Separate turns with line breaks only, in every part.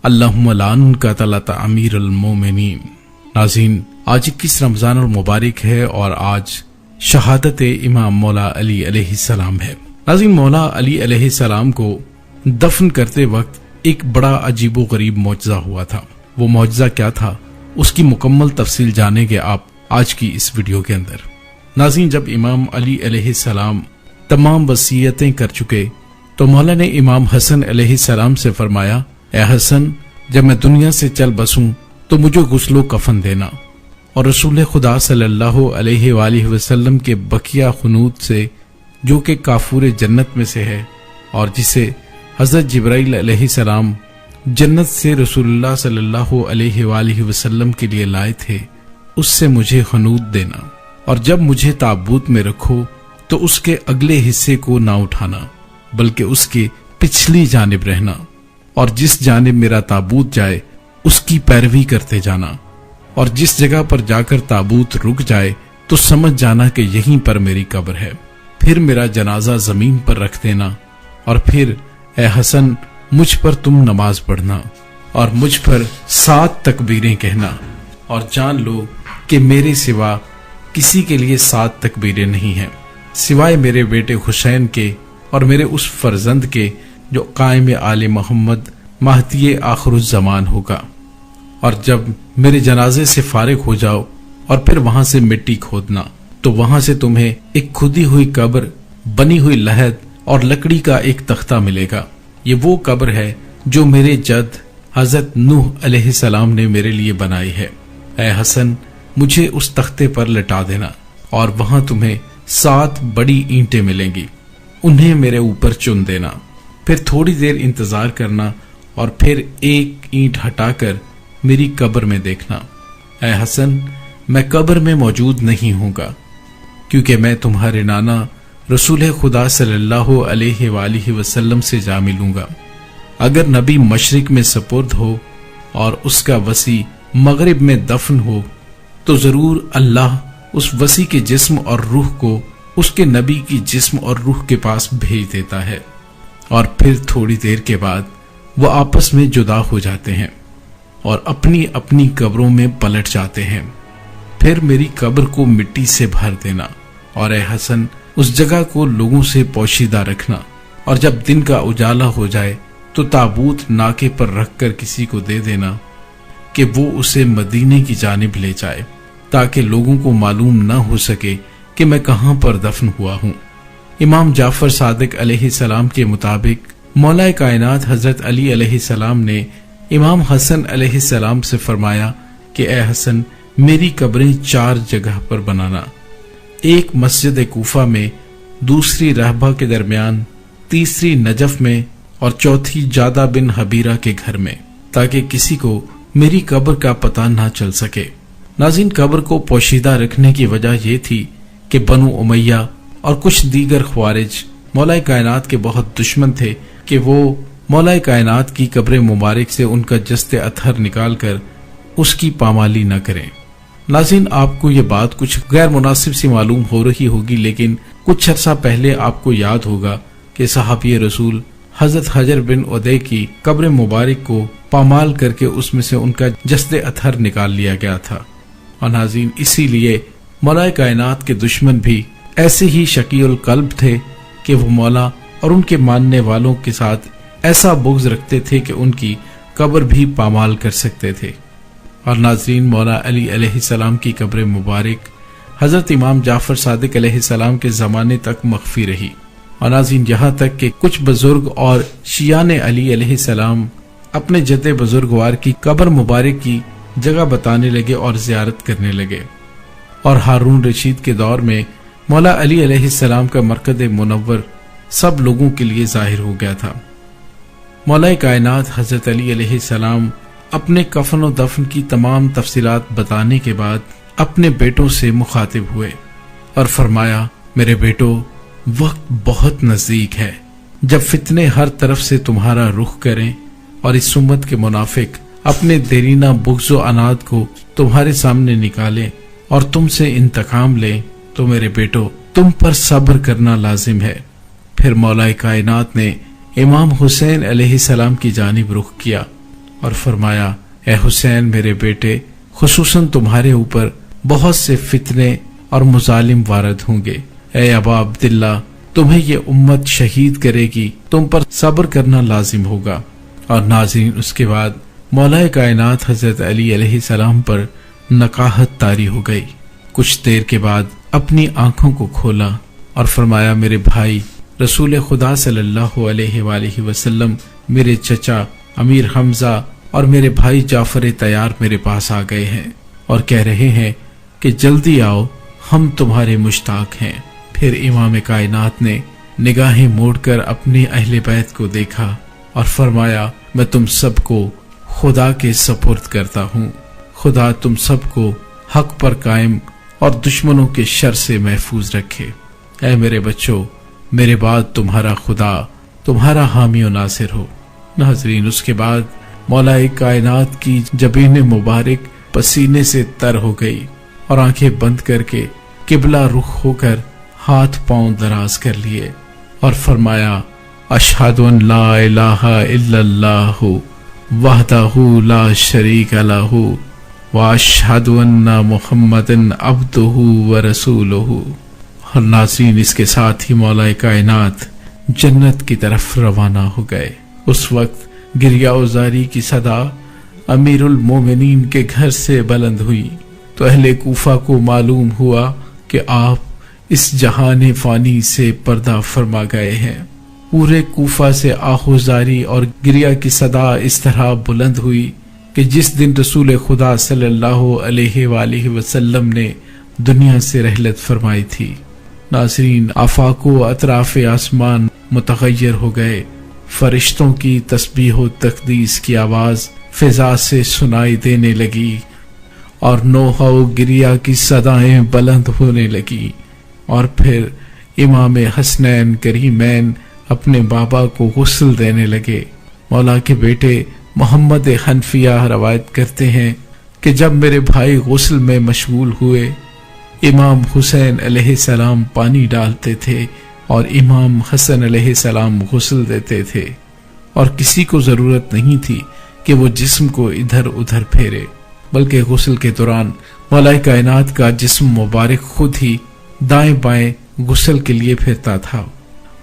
اللہم لعن کا طلعت امیر المومنین۔ ناظرین، آج 21 رمضان المبارک ہے اور آج شہادت امام مولا علی علیہ السلام ہے۔ ناظرین، مولا علی علیہ السلام کو دفن کرتے وقت ایک بڑا عجیب و غریب معجزہ ہوا تھا۔ وہ معجزہ کیا تھا، اس کی مکمل تفصیل جانیں گے آپ آج کی اس ویڈیو کے اندر۔ ناظرین، جب امام علی علیہ السلام تمام وصیتیں کر چکے تو مولا نے امام حسن علیہ السلام سے فرمایا، اے حسن، جب میں دنیا سے چل بسوں تو مجھے غسل و کفن دینا، اور رسول خدا صلی اللہ علیہ وآلہ وسلم کے بقیہ خنود سے جو کہ کافور جنت میں سے ہے اور جسے حضرت جبرائیل علیہ السلام جنت سے رسول اللہ صلی اللہ علیہ وآلہ وسلم کے لیے لائے تھے، اس سے مجھے خنود دینا، اور جب مجھے تابوت میں رکھو تو اس کے اگلے حصے کو نہ اٹھانا بلکہ اس کے پچھلی جانب رہنا، اور جس جانب میرا تابوت جائے اس کی پیروی کرتے جانا، اور جس جگہ پر جا کر تابوت رک جائے تو سمجھ جانا کہ یہیں پر میری قبر ہے، پھر میرا جنازہ زمین پر رکھ دینا، اور پھر اے حسن مجھ پر تم نماز پڑھنا اور مجھ پر 7 تکبیریں کہنا، اور جان لو کہ میرے سوا کسی کے لیے 7 تکبیریں نہیں ہیں سوائے میرے بیٹے حسین کے اور میرے اس فرزند کے جو قائم آل محمد مہدی آخر الزمان ہوگا۔ اور جب میرے جنازے سے فارغ ہو جاؤ اور پھر وہاں سے مٹی کھودنا تو وہاں سے تمہیں ایک کھودی ہوئی قبر، بنی ہوئی لحد اور لکڑی کا ایک تختہ ملے گا۔ یہ وہ قبر ہے جو میرے جد حضرت نوح علیہ السلام نے میرے لیے بنائی ہے۔ اے حسن، مجھے اس تختے پر لٹا دینا، اور وہاں تمہیں 7 بڑی اینٹیں ملیں گی، انہیں میرے اوپر چن دینا، پھر تھوڑی دیر انتظار کرنا اور پھر ایک اینٹ ہٹا کر میری قبر میں دیکھنا۔ اے حسن، میں قبر میں موجود نہیں ہوں گا، کیونکہ میں تمہارے نانا رسول خدا صلی اللہ علیہ وآلہ وسلم سے جا ملوں گا۔ اگر نبی مشرق میں سپرد ہو اور اس کا وصی مغرب میں دفن ہو تو ضرور اللہ اس وصی کے جسم اور روح کو اس کے نبی کی جسم اور روح کے پاس بھیج دیتا ہے، اور پھر تھوڑی دیر کے بعد وہ آپس میں جدا ہو جاتے ہیں اور اپنی اپنی قبروں میں پلٹ جاتے ہیں۔ پھر میری قبر کو مٹی سے بھر دینا، اور اے حسن، اس جگہ کو لوگوں سے پوشیدہ رکھنا، اور جب دن کا اجالا ہو جائے تو تابوت ناکے پر رکھ کر کسی کو دے دینا کہ وہ اسے مدینے کی جانب لے جائے، تاکہ لوگوں کو معلوم نہ ہو سکے کہ میں کہاں پر دفن ہوا ہوں۔ امام جعفر صادق علیہ السلام کے مطابق مولا کائنات حضرت علی علیہ السلام نے امام حسن علیہ السلام سے فرمایا کہ اے حسن، میری قبریں 4 جگہ پر بنانا، ایک مسجد کوفہ میں، دوسری رہبہ کے درمیان، تیسری نجف میں، اور چوتھی جادہ بن حبیرہ کے گھر میں، تاکہ کسی کو میری قبر کا پتہ نہ چل سکے۔ ناظرین، قبر کو پوشیدہ رکھنے کی وجہ یہ تھی کہ بنو امیہ اور کچھ دیگر خوارج مولا کائنات کے بہت دشمن تھے کہ وہ مولا کائنات کی قبر مبارک سے ان کا جسد اطہر نکال کر اس کی پامالی نہ کریں۔ ناظرین، آپ کو یہ بات کچھ غیر مناسب سی معلوم ہو رہی ہوگی، لیکن کچھ عرصہ پہلے آپ کو یاد ہوگا کہ صحابی رسول حضرت حجر بن عدی کی قبر مبارک کو پامال کر کے اس میں سے ان کا جسد اطہر نکال لیا گیا تھا، اور ناظرین، اسی لیے مولا کائنات کے دشمن بھی ایسے ہی شقی القلب تھے کہ وہ مولا اور ان کے ماننے والوں کے ساتھ ایسا بغض رکھتے تھے کہ ان کی قبر بھی پامال کر سکتے تھے۔ اور ناظرین، مولا علی علیہ السلام کی قبر مبارک حضرت امام جعفر صادق علیہ السلام کے زمانے تک مخفی رہی، اور ناظرین، یہاں تک کہ کچھ بزرگ اور شیعان علی علیہ السلام اپنے جد بزرگوار کی قبر مبارک کی جگہ بتانے لگے اور زیارت کرنے لگے، اور ہارون رشید کے دور میں مولا علی علیہ السلام کا مرکز منور سب لوگوں کے لیے ظاہر ہو گیا تھا۔ مولا کائنات حضرت علی علیہ السلام اپنے کفن و دفن کی تمام تفصیلات بتانے کے بعد اپنے بیٹوں سے مخاطب ہوئے اور فرمایا، میرے بیٹو، وقت بہت نزدیک ہے جب فتنے ہر طرف سے تمہارا رخ کریں اور اس امت کے منافق اپنے دیرینہ بغض و عناد کو تمہارے سامنے نکالیں اور تم سے انتقام لیں، تو میرے بیٹو، تم پر صبر کرنا لازم ہے۔ پھر مولا کائنات نے امام حسین علیہ السلام کی جانب رخ کیا اور فرمایا اے حسین میرے بیٹے، خصوصاً تمہارے اوپر بہت سے فتنے اور مظالم وارد ہوں گے۔ اے ابا عبداللہ، تمہیں یہ امت شہید کرے گی، تم پر صبر کرنا لازم ہوگا۔ اور ناظرین، اس کے بعد مولا کائنات حضرت علی علیہ السلام پر نقاہت طاری ہو گئی۔ کچھ دیر کے بعد اپنی آنکھوں کو کھولا اور فرمایا میرے بھائی رسول خدا صلی اللہ علیہ وآلہ وسلم، میرے چچا امیر حمزہ اور میرے بھائی جعفر طیار میرے پاس آ گئے ہیں اور کہہ رہے ہیں کہ جلدی آؤ، ہم تمہارے مشتاق ہیں۔ پھر امام کائنات نے نگاہیں موڑ کر اپنے اہل بیت کو دیکھا اور فرمایا میں تم سب کو خدا کے سپرد کرتا ہوں، خدا تم سب کو حق پر قائم اور دشمنوں کے شر سے محفوظ رکھے۔ اے میرے بچوں، میرے بعد تمہارا خدا تمہارا حامی و ناصر ہو۔ ناظرین، اس کے بعد مولا کائنات کی جبین مبارک پسینے سے تر ہو گئی اور آنکھیں بند کر کے قبلہ رخ ہو کر ہاتھ پاؤں دراز کر لیے اور فرمایا اشہد ان لا الہ الا اللہ وحدہ لا شریک لہ واشہد ان محمد عبدہ ورسولہ۔ اور ناظرین، اس کے ساتھ ہی مولا کائنات جنت کی طرف روانہ ہو گئے۔ اس وقت گریہ وزاری کی صدا امیر المومنین کے گھر سے بلند ہوئی تو اہل کوفہ کو معلوم ہوا کہ آپ اس جہان فانی سے پردہ فرما گئے ہیں۔ پورے کوفہ سے آہوزاری اور گریہ کی صدا اس طرح بلند ہوئی کہ جس دن رسول خدا صلی اللہ علیہ وآلہ وسلم نے دنیا سے رحلت فرمائی تھی۔ ناظرین، آفاق و اطراف آسمان متغیر ہو گئے، فرشتوں کی تسبیح و تقدیس کی آواز فضا سے سنائی دینے لگی اور نوحہ و گریہ کی صدائیں بلند ہونے لگی۔ اور پھر امام حسنین کریمین اپنے بابا کو غسل دینے لگے۔ مولا کے بیٹے محمد حنفیہ روایت کرتے ہیں کہ جب میرے بھائی غسل میں مشغول ہوئے، امام حسین علیہ السلام پانی ڈالتے تھے اور امام حسن علیہ السلام غسل دیتے تھے، اور کسی کو ضرورت نہیں تھی کہ وہ جسم کو ادھر ادھر پھیرے، بلکہ غسل کے دوران مولا کائنات کا جسم مبارک خود ہی دائیں بائیں غسل کے لیے پھرتا تھا،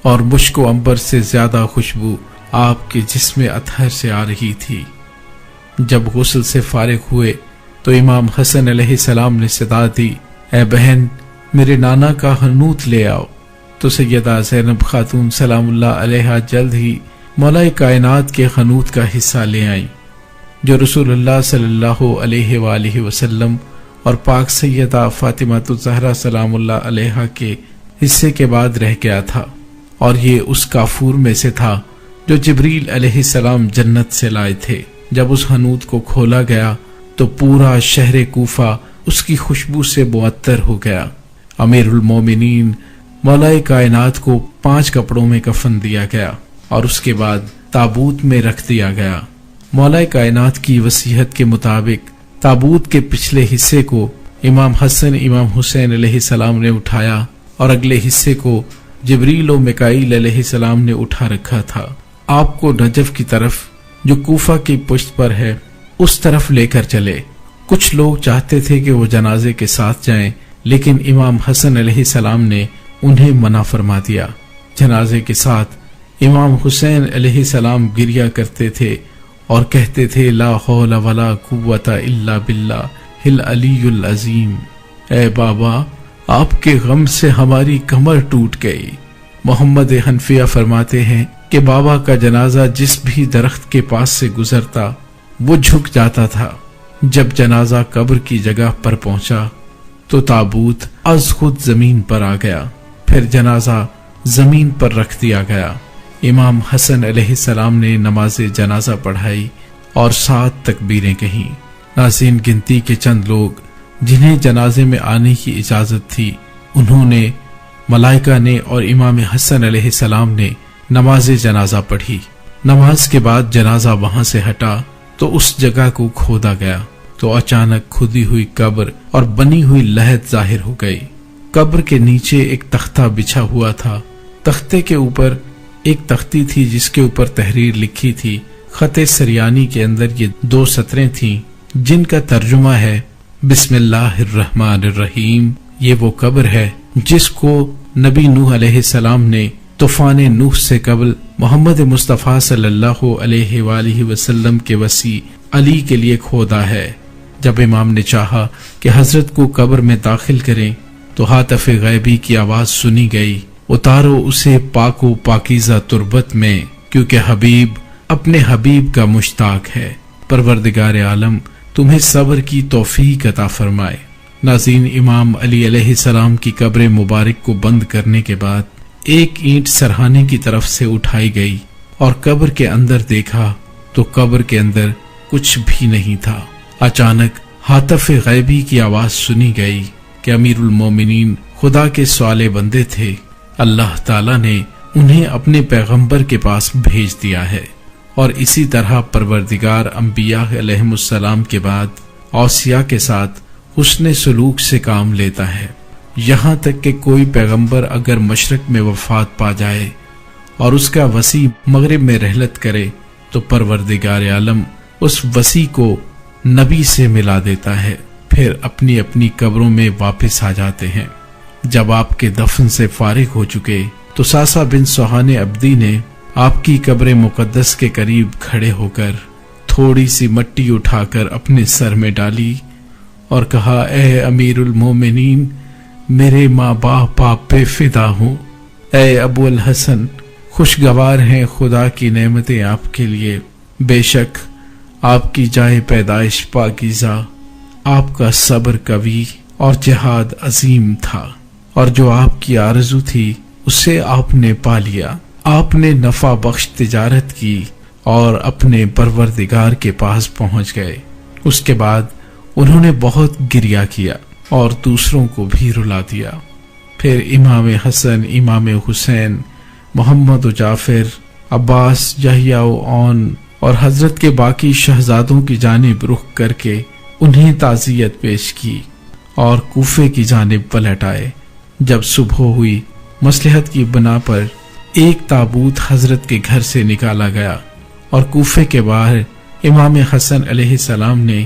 اور مشک و عنبر سے زیادہ خوشبو آپ کے جسم اطہر سے آ رہی تھی۔ جب غسل سے فارغ ہوئے تو امام حسن علیہ السلام نے صدا دی، اے بہن میرے نانا کا حنوط لے آؤ۔ تو سیدہ زینب خاتون سلام اللہ علیہا جلد ہی مولا کائنات کے حنوط کا حصہ لے آئیں، جو رسول اللہ صلی اللہ علیہ وآلہ وسلم اور پاک سیدہ فاطمہ الزہرا سلام اللہ علیہا کے حصے کے بعد رہ گیا تھا، اور یہ اس کافور میں سے تھا جو جبریل علیہ السلام جنت سے لائے تھے۔ جب اس حنوط کو کھولا گیا تو پورا شہر کوفہ اس کی خوشبو سے معطر ہو گیا۔ امیر المومنین مولا کائنات کو 5 کپڑوں میں کفن دیا گیا اور اس کے بعد تابوت میں رکھ دیا گیا۔ مولا کائنات کی وصیت کے مطابق تابوت کے پچھلے حصے کو امام حسن امام حسین علیہ السلام نے اٹھایا اور اگلے حصے کو جبریل و میکائیل علیہ السلام نے اٹھا رکھا تھا۔ آپ کو نجف کی طرف جو کوفہ کی پشت پر ہے اس طرف لے کر چلے۔ کچھ لوگ چاہتے تھے کہ وہ جنازے کے ساتھ جائیں، لیکن امام حسن علیہ السلام نے انہیں منع فرما دیا۔ جنازے کے ساتھ امام حسین علیہ السلام گریہ کرتے تھے اور کہتے تھے لا حول ولا قوت الا باللہ العلی العظیم۔ اے بابا، آپ کے غم سے ہماری کمر ٹوٹ گئی۔ محمد حنفیہ فرماتے ہیں کہ بابا کا جنازہ جس بھی درخت کے پاس سے گزرتا وہ جھک جاتا تھا۔ جب جنازہ قبر کی جگہ پر پہنچا تو تابوت از خود زمین پر آ گیا، پھر جنازہ زمین پر رکھ دیا گیا۔ امام حسن علیہ السلام نے نماز جنازہ پڑھائی اور 7 تکبیریں کہیں۔ ناظرین، گنتی کے چند لوگ جنہیں جنازے میں آنے کی اجازت تھی، انہوں نے، ملائکہ نے اور امام حسن علیہ السلام نے نماز جنازہ پڑھی۔ نماز کے بعد جنازہ وہاں سے ہٹا تو اس جگہ کو کھودا گیا تو اچانک کھودی ہوئی قبر اور بنی ہوئی لحد ظاہر ہو گئی۔ قبر کے نیچے ایک تختہ بچھا ہوا تھا۔ تختے کے اوپر ایک تختی تھی جس کے اوپر تحریر لکھی تھی خط سریانی کے اندر یہ 2 سطریں تھیں جن کا ترجمہ ہے بسم اللہ الرحمن الرحیم۔ یہ وہ قبر ہے جس کو نبی نوح علیہ السلام نے طوفان نوح سے قبل محمد مصطفیٰ صلی اللہ علیہ وآلہ وسلم کے وصی علی کے لیے کھودا ہے۔ جب امام نے چاہا کہ حضرت کو قبر میں داخل کریں تو ہاتف غیبی کی آواز سنی گئی، اتارو اسے پاک و پاکیزہ تربت میں، کیونکہ حبیب اپنے حبیب کا مشتاق ہے۔ پروردگار عالم تمہیں صبر کی توفیق عطا فرمائے۔ ناظرین، امام علی علیہ السلام کی قبر مبارک کو بند کرنے کے بعد ایک اینٹ سرہانے کی طرف سے اٹھائی گئی اور قبر کے اندر دیکھا تو قبر کے اندر کچھ بھی نہیں تھا۔ اچانک ہاتف غیبی کی آواز سنی گئی کہ امیر المومنین خدا کے صالح بندے تھے، اللہ تعالیٰ نے انہیں اپنے پیغمبر کے پاس بھیج دیا ہے، اور اسی طرح پروردگار انبیاء علیہم السلام کے بعد اوصیاء کے ساتھ حسن سلوک سے کام لیتا ہے، یہاں تک کہ کوئی پیغمبر اگر مشرق میں وفات پا جائے اور اس کا وصی مغرب میں رحلت کرے تو پروردگار عالم اس وصی کو نبی سے ملا دیتا ہے، پھر اپنی اپنی قبروں میں واپس آ جاتے ہیں۔ جب آپ کے دفن سے فارغ ہو چکے تو ساسا بن سوہان عبدی نے آپ کی قبر مقدس کے قریب کھڑے ہو کر تھوڑی سی مٹی اٹھا کر اپنے سر میں ڈالی اور کہا، اے امیر المومنین، میرے ماں باپ آپ پہ فدا ہوں۔ اے ابو الحسن، خوشگوار ہیں خدا کی نعمتیں آپ کے لیے، بے شک آپ کی جائے پیدائش پاکیزہ، آپ کا صبر قوی اور جہاد عظیم تھا، اور جو آپ کی آرزو تھی اسے آپ نے پا لیا۔ آپ نے نفع بخش تجارت کی اور اپنے پروردگار کے پاس پہنچ گئے۔ اس کے بعد انہوں نے بہت گریہ کیا اور دوسروں کو بھی رلا دیا۔ پھر امام حسن، امام حسین، محمد و جعفر، عباس، یحییٰ و عون اور حضرت کے باقی شہزادوں کی جانب رخ کر کے انہیں تعزیت پیش کی اور کوفے کی جانب پلٹ آئے۔ جب صبح ہوئی، مصلحت کی بنا پر ایک تابوت حضرت کے گھر سے نکالا گیا اور کوفے کے باہر امام حسن علیہ السلام نے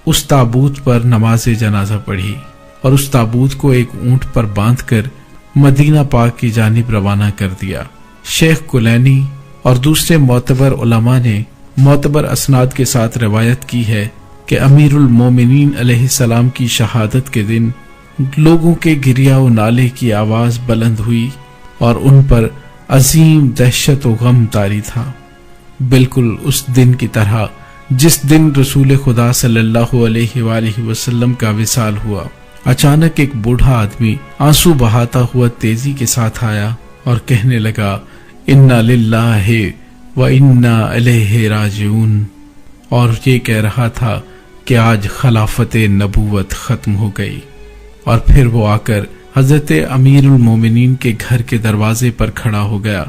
اس تابوت پر نماز جنازہ پڑھی اور اس تابوت کو ایک اونٹ پر باندھ کر مدینہ پاک کی جانب روانہ کر دیا۔ شیخ کلینی اور دوسرے معتبر علماء نے معتبر اسناد کے ساتھ روایت کی ہے کہ امیر المومنین علیہ السلام کی شہادت کے دن لوگوں کے گریہ و نالے کی آواز بلند ہوئی اور ان پر عظیم دہشت و غم طاری تھا، بالکل اس دن کی طرح جس دن رسول خدا صلی اللہ علیہ وآلہ وسلم کا وصال ہوا۔ اچانک ایک بوڑھا آدمی آنسو بہاتا ہوا تیزی کے ساتھ آیا اور کہنے لگا، انا للہ و انا الیہ راجعون، اور یہ کہہ رہا تھا کہ آج خلافت نبوت ختم ہو گئی۔ اور پھر وہ آ کر حضرت امیر المومنین کے گھر کے دروازے پر کھڑا ہو گیا۔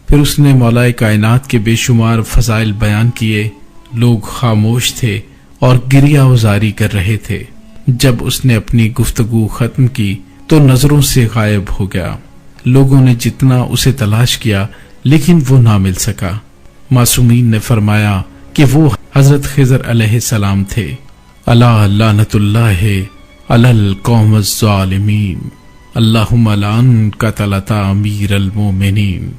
پھر اس نے مولا کائنات کے بے شمار فضائل بیان کیے۔ لوگ خاموش تھے اور گریہ وزاری کر رہے تھے۔ جب اس نے اپنی گفتگو ختم کی تو نظروں سے غائب ہو گیا۔ لوگوں نے جتنا اسے تلاش کیا لیکن وہ نہ مل سکا۔ معصومین نے فرمایا کہ وہ حضرت خضر علیہ السلام تھے۔ الا لعنت اللہ علی القوم الظالمین، اللہم لعن قتلۃ امیر المومنین۔